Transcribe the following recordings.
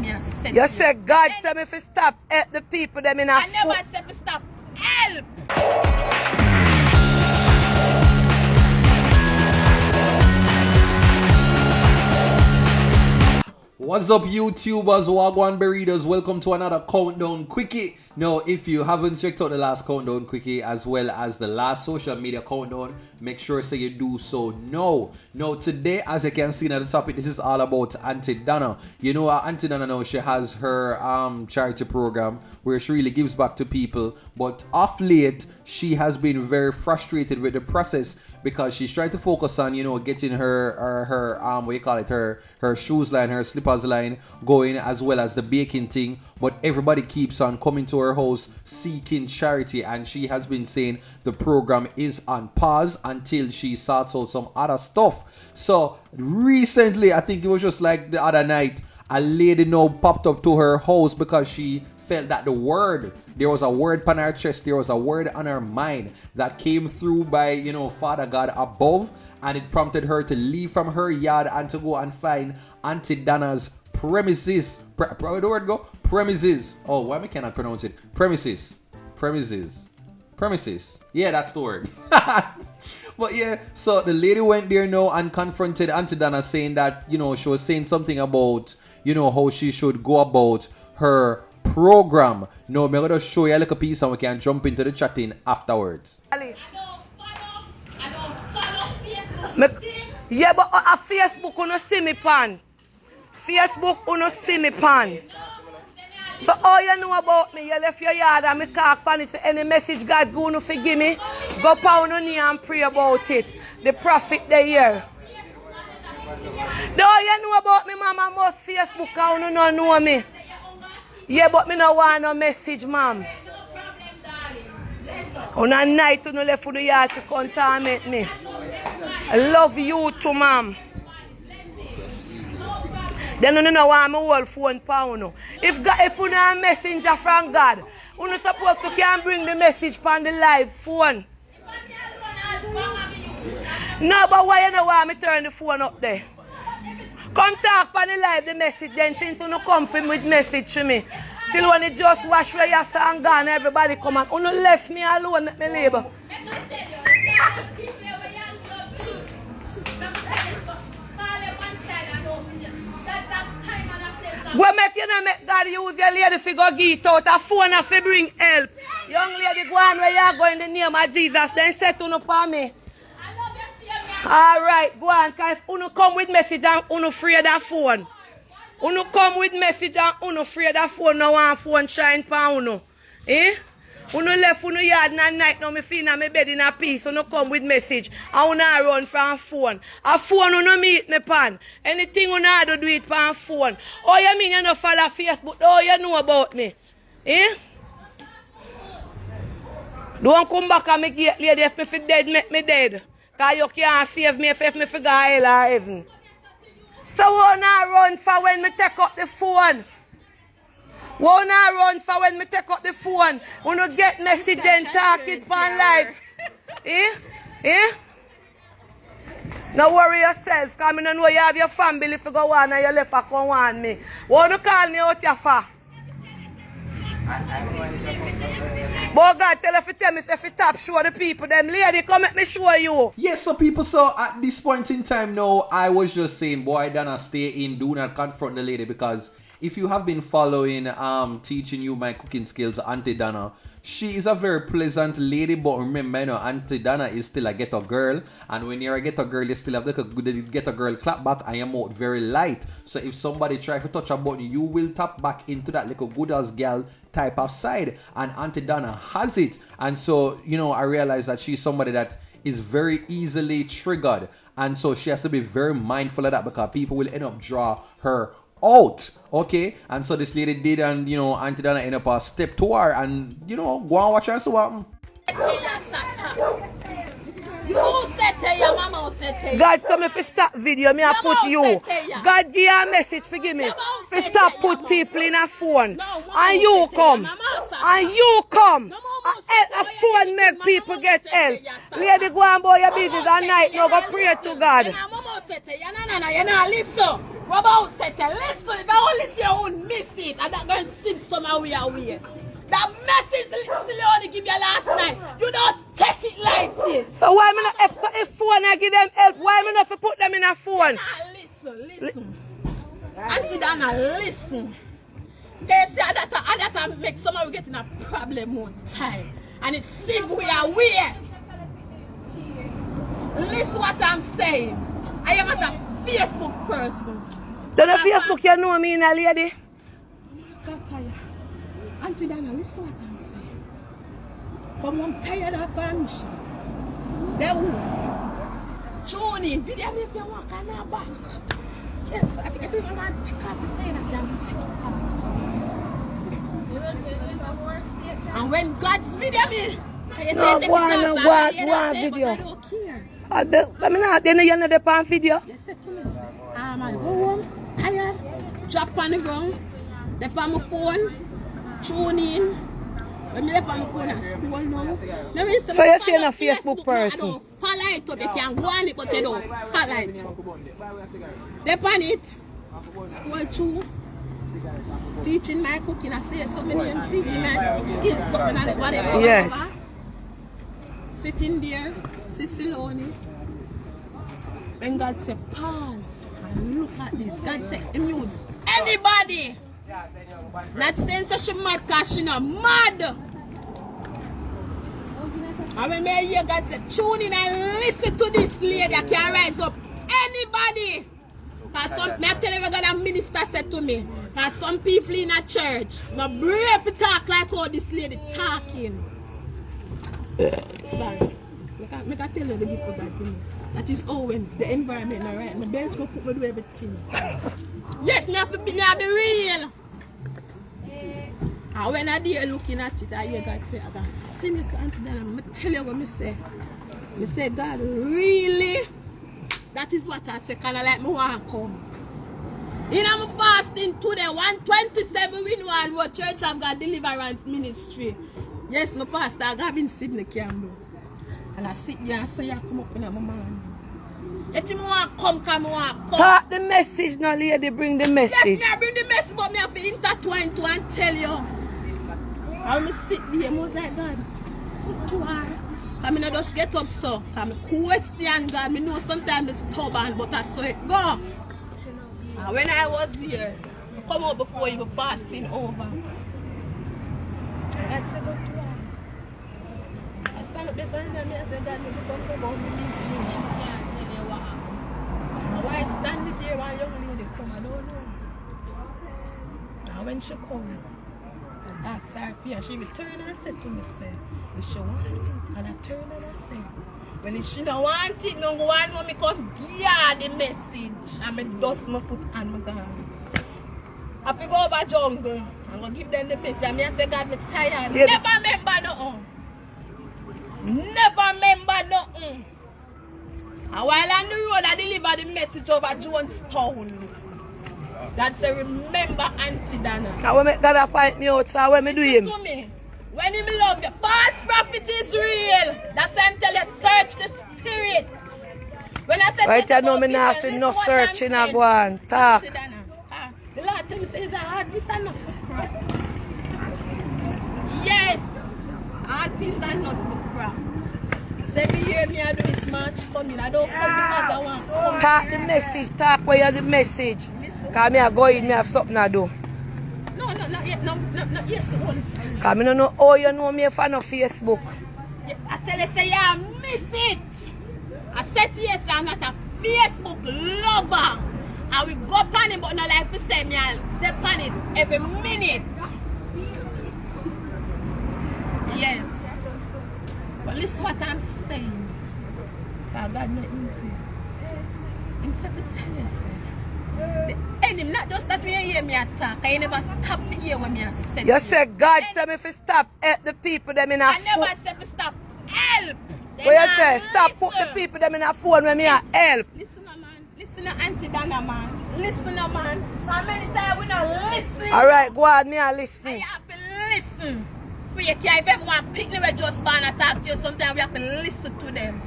You said God said me to stop at the people them in a I never said to stop. Help! What's up, YouTubers, Wagwan Burritos? Welcome to another Countdown Quickie. Now, if you haven't checked out the last Countdown Quickie as well as the last social media countdown, make sure you do so now. Now, today, as you can see at the topic, this is all about Aunty Donna. You know, Aunty Donna now, she has her charity program where she really gives back to people. But of late, she has been very frustrated with the process because she's trying to focus on, you know, getting her what you call it, her shoes line, her slippers line going, as well as the baking thing. But everybody keeps on coming to her house seeking charity, and she has been saying the program is on pause until she sorts out some other stuff. So recently, I think it was just like the other night, a lady now popped up to her house because she felt that there was a word on her chest, there was a word on her mind that came through by, you know, Father God above, and it prompted her to leave from her yard and to go and find Aunty Donna's premises. Where the word go? Premises. Oh, why cannot pronounce it? Premises. Yeah, that's the word. But yeah, so the lady went there now and confronted Aunty Donna, saying that, you know, she was saying something about, you know, how she should go about her program. Now, I'm going to show you a little piece and we can jump into the chatting afterwards. I don't follow Facebook. Yeah, but a Facebook you no see me pan. Facebook you no see me pan. So all you know about me, you left your yard and me talk pan it. So any message God go no forgive me, go pound on knee and pray about it. The prophet they hear. The all you know about me, mama, most Facebook and you no know me. Yeah, but me no want no message, ma'am. On a night you no left for the yard to contaminate me. I love you too, ma'am. Then you know want my whole phone pound. If you know a messenger from God, you not supposed to can bring the message on the live phone. No, but why you know want me turn the phone up there? Come talk on the live the message then, since you no come for me with message to me. Till when it just wash where your son gone, everybody come and you no left me alone, let me labor. What make you not make God use your lady to go get out a phone and to bring help? Young lady, go on where you go in the name of Jesus, then set on up on me. Alright, go on, because if you come with message and you afraid of phone. You come with message and you afraid of phone, no one phone shine pa you. Eh? You left you yard and night now me feel in my bed in a peace. You come with message and you run from phone. A phone you meet me pan. Anything you do it pan phone. Oh, you mean you no follow Facebook? Oh, you know about me. Eh? Don't come back and me get lady if me fi dead, make me dead. Because you can't save me if me figure hell or heaven. So why not run for when me take up the phone? Why not run for when me take up the phone? When you get message then talk it on life. Eh? Eh? Now worry yourself, because I don't know you have your family if you go on and you left a come on me. Why don't you call me out your fa? But God, tell if you tell me if you tap show the people, them lady, come let me show you. Yes, so people, so at this point in time now, I was just saying, boy, Donna, stay in, do not confront the lady, because if you have been following, teaching you my cooking skills, Aunty Donna, she is a very pleasant lady, but remember, you know, Aunty Donna is still a ghetto girl, and when you're a ghetto girl, you still have like a good ghetto girl clap back, and you're out very light. So if somebody try to touch a button, you will tap back into that little good as girl type of side, and Aunty Donna has it. And so, you know, I realize that she's somebody that is very easily triggered, and so she has to be very mindful of that, because people will end up draw her out. Okay, and so this lady did, and you know, Aunty Donna ended up a step to her, and you know, go and watch her and see what happened. You said to your mama said to you. God told me if you stop video, me I put you. God give you a message, forgive me. If you stop put people in a phone. And you come. And you come. A phone make people get help. Lady go and boy your business at night, now go pray to God. Listen, if I only see you on me, and that going to sit somewhere we are weird. That message Leone give you last night, you don't take it lightly. So why me not if phone I give them help? Why me not put them in a phone? Listen. Aunty Donna, listen. They say that make someone get in a problem one time. And it seems we are weird. Listen what I'm saying. I am not a Facebook person. Don't Facebook you know me in a lady? So tired. Aunty Donna, listen what I'm saying. Come on, tired of our mission. They will tune in. Video me if you walk on our back. Yes, I think everyone want to take up the thing and then take it up. And when God's video me, no, one video. Let me know, then you know the pan video. You said to me, I go home, tired, drop on the ground, left on my phone, tune in. When I left on my phone at school now. So you're saying a Facebook person? I don't follow it up. You can go on it, but you don't follow it up. Left on it, school too. Teaching my cooking, I say so many names, teaching my skills, something like whatever. Yes. Sitting there, Leone. When God said pause and look at this, God said amuse anybody. Not saying so she mad because she not mad. And when I hear God said tune in and listen to this lady, I can rise up anybody. Because some, I tell you what God minister said to me. Because some people in a church not brave to talk like how this lady talking. Sorry. I can tell you the gift of God to me. That is all when the environment is right. My bench will put me do everything. Yes, me have to be real. And when I there looking at it, I hear God say, I can see me to Aunty Donna. I tell you what I say. I say, God, really? That is what I say, kind of like me want to come. You know, I'm fasting today, 127 Winward Road Church of God Deliverance Ministry. Yes, my pastor, I have been sitting in the Campbell. And I sit there and so you come up in my mind. Let him want to come, come. Talk the message now, lady, bring the message. Yes, I bring the message, but I have to intertwine to and tell you. And I sit there, I was like, God, put to her. I mean, I just get up so. I question God. I know sometimes it's stubborn, but I saw it go. And when I was here, I come out before you were fasting over. God said, go to her. I stand up this and I said, God, you come about the business. And why I stand there while young lady come, I don't know. And when she come, I asked her fear. She returned and said to me, say, if she want it, and I turn and I say, well, if she don't want it, no go on, me come give her the message. And I dust my foot and my gun. I go over jungle. I'm going to give them the message. And I say, God, I'm tired. Yeah. Never remember nothing. Never remember nothing. And while on the road, I deliver the message over Jonestown. God said, remember Aunty Donna. I will make God appoint me out, so when me do him. To me. When him love you, false prophet is real. That's why I'm telling you, search the spirit. When I said right, I know me not see no searching I go on. Talk. The Lord tell me say it's a hard piece and not for crap. Yes, hard piece and not for crap. Say me hear me I do this march coming. I don't come because I want to come. Talk the message, talk where you have the message. Because me I go in, me have something to do. No, not yet. No, yes, the Holy Spirit. Because I don't know how you know me for no Facebook. I tell you, say, yeah, miss it. I said to you, say, I'm not a Facebook lover. I will go on it, but not like to say, me, I'll step on it every minute. Yes. But listen what I'm saying. God not easy. Himself to tell you, say. The enemy, not just that we hear me attack. I never stop to hear when me say. You said God said me to stop help the people them in a I phone. never said to stop help. What you say? Stop put the people them in a phone when me a help. Listen, man. Listen to Aunty Donna, man. Listen, man. How many times we not listen? Alright, go on, me a listen. I have to listen. For you can't, if everyone pick me with just born and talk to you, sometimes we have to listen to them.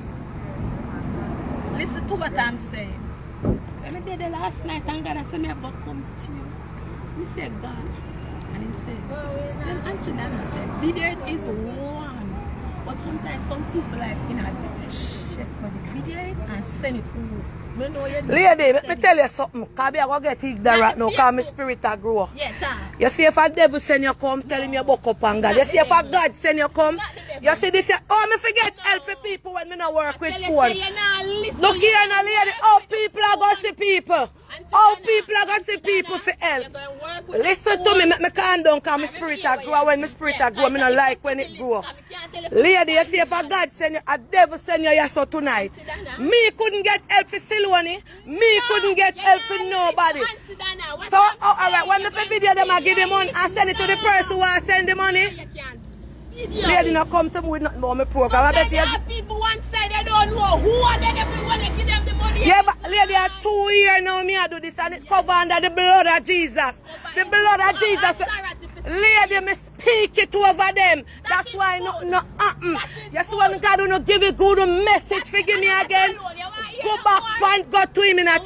Listen to what I'm saying. When I did the last night and God I said me about come to you. We said, God, And him say, then Aunty Donna said, video it is one. But sometimes some people like, you know, check for the video it and send it to. Lady, let me tell you something. Because I go get ignorant now because my spirit a grow. You see if a devil send you come, tell him you buck up on God. You see if a God send you come, you see this, oh, me forget help for people when me not work with phone. Look here now, lady, how people are going to see people. How people are going to see people for help. Listen to me, make me calm down because my spirit a grow. When my spirit a grow, me not like when it grow. Lady, you see if a God send you, a devil send you here so tonight. Me couldn't get help for Silwani. Me couldn't get help for nobody. So, alright, when I say video, them I give the money and send it to the person who I send the money. Lady, not come to me with nothing about my program. People one side, they don't know who are they want to give them the money. Yeah, but lady, I 2 years now me I do this and it's covered under the blood of Jesus. The blood of Jesus. Lady, me speak it over them. That's why nothing happen. You see when God don't give you good message, forgive me again. Go back and go to him in a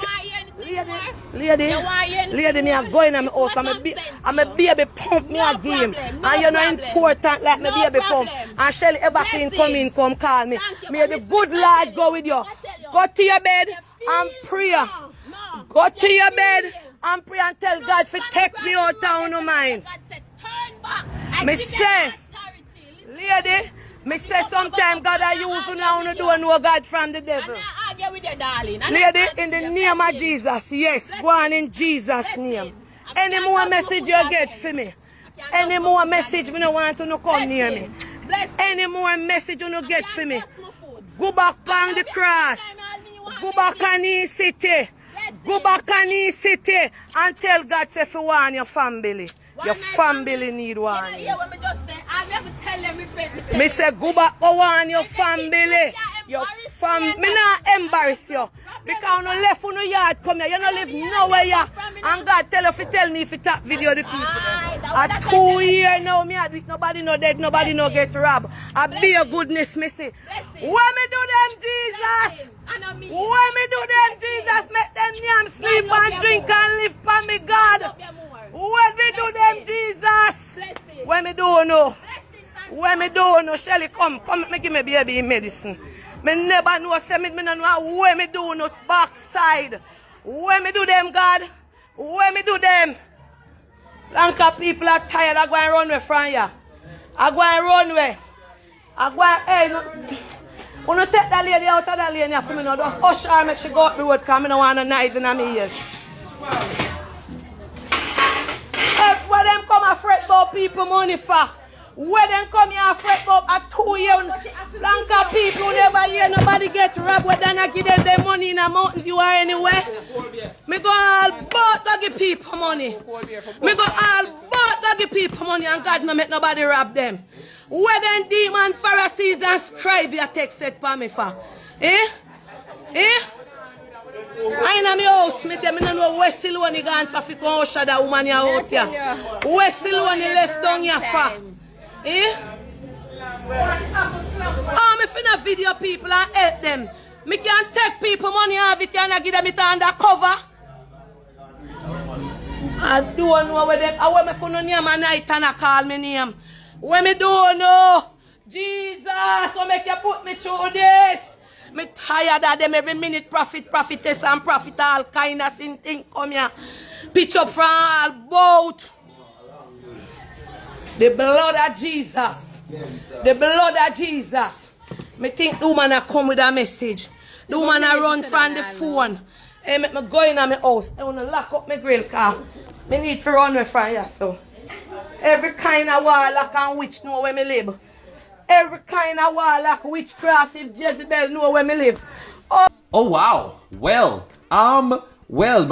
Lady, me are going on my house. I'm a baby pump me a game. And you're not important like my baby pump. And Shelly everything come call me. May the good Lord go with you. Go to your bed and pray. Go to your bed and pray and tell God to take me out of no mind. Me say, lady, me say sometimes God I use you now to do know God from the devil. Lady, in the name of Jesus, yes, go on in Jesus' name. Any more message you get for me? Any more message me no want to no come near me? Any more message you no get for me? Go back on the cross. Go back on the city. Go back on the city and tell God say for one your family. Your family need one. Me say go back for one your family. Your family. Me not embarrass you. Because you no left on the yard come here. You no live nowhere here. And God tell you if you tell me if you tap video the people. At 2 years now me I do it. Nobody no dead. Nobody no get robbed. I be your goodness me say. When me do them Jesus. When me do them Jesus. Make them yam sleep and drink and live for me God. When me do them Jesus. When me do no. When me do no. Shelly come me give me baby medicine. Me never know say me no know when me do no backside. When me do them God. When me do them. Lanka people are tired. I go and run away from here. I go and run away. I go and hey no. When you take that lady out of that lane here for me now, just hush her make she go up the road because I don't want a knife in my ears. Where them come and fret about people money for? Where them come here and fret about a 2 year Lanka people who never hear nobody get robbed, whether not give them their money in the mountains you are anywhere. Me go all both to give people money. Me go all both to give people money and God no make nobody rob them. Where them demon Pharisees and scribes you take set for me for? I in my house, me them no know where Silwani gone for come usher that woman here out here. Where Silwani left down here for? Oh, me finna video people and help them. Me can take people money off it and give them it undercover. I don't know where them. I want me couldn't name my night and I call me name. When me don't know, Jesus, so make you put me through this. Me tired of them every minute prophetess and prophet all kind of thing come here. Pitch up from all boat. The blood of Jesus. The blood of Jesus. Me think the woman a come with a message. The woman a run from the phone. Hey, make me go in my house. I want to lock up my grill car. Me need to run away from here, so. Every kind of warlock and witch know where me live. Every kind of warlock, witchcraft, if Jezebel know where me live. Oh wow. Well,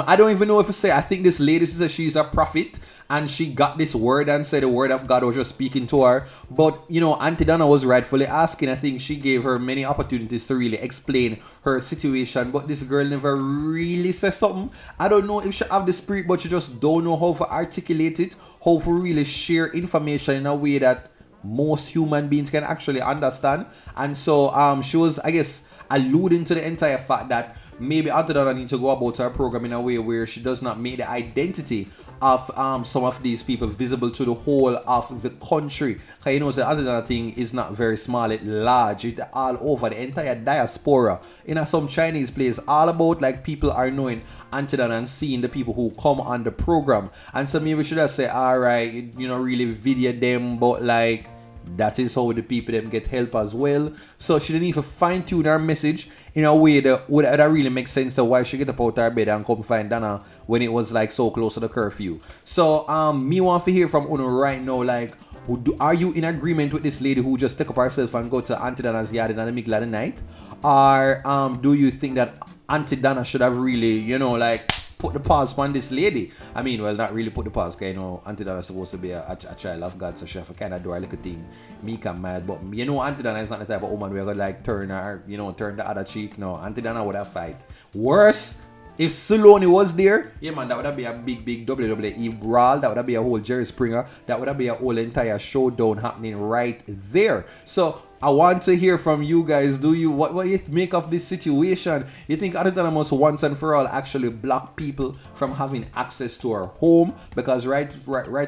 I don't even know if to say. I think this lady says she's a prophet and she got this word and said the word of God was just speaking to her. But you know, Aunty Donna was rightfully asking. I think she gave her many opportunities to really explain her situation, but this girl never really said something. I don't know if she have the spirit, but she just don't know how to articulate it, how to really share information in a way that most human beings can actually understand. And so she was, I guess, alluding to the entire fact that maybe Aunty Donna needs to go about her program in a way where she does not make the identity of some of these people visible to the whole of the country. Because you know, the Aunty Donna thing is not very small, it's large, it's all over the entire diaspora. In some Chinese place, all about like people are knowing Aunty Donna and seeing the people who come on the program. And so maybe we should have say, alright, you know, really video them, but like that is how the people them get help as well. So she didn't even fine tune her message in a way that really makes sense to why she get up out her bed and come find Donna when it was like so close to the curfew. So me want to hear from Uno right now, like are you in agreement with this lady who just took up herself and go to Aunty Donna's yard in the middle of the night? Or do you think that Aunty Donna should have really, you know, like put the pause on this lady? I mean, well, not really put the pause, because you know, Aunty Donna is supposed to be a child of God, so she have to kind of do her little thing, meek and mad. But you know, Aunty Donna is not the type of woman where gonna like turn her, you know, turn the other cheek. No, Aunty Donna would have fight. Worse, if Saloni was there, yeah man, that would have been a big WWE brawl. That would have been a whole Jerry Springer. That would have been a whole entire showdown happening right there. So I want to hear from you guys. What do you make of this situation? You think Aunty Donna must once and for all actually block people from having access to her home? Because right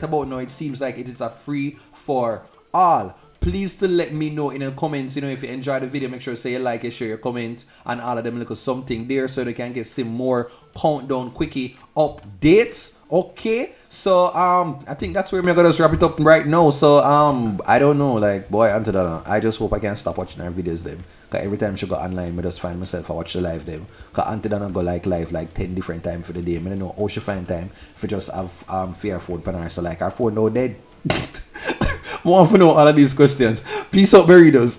about now, it seems like it is a free for all. Please to let me know in the comments, you know, if you enjoyed the video, make sure to say you like it, share your comment, and all of them little something there so they can get some more countdown quickie updates. Okay, so I think that's where we're gonna just wrap it up right now. So I don't know, like, boy, Aunty Donna, I just hope I can stop watching her videos them. Cause every time she go online, I just find myself I watch the live them. Cause Aunty Donna go like live like 10 different times for the day. I don't know how she find time for just have fear phone pan her. So like her phone now dead. Want to know all of these questions. Peace out, burritos.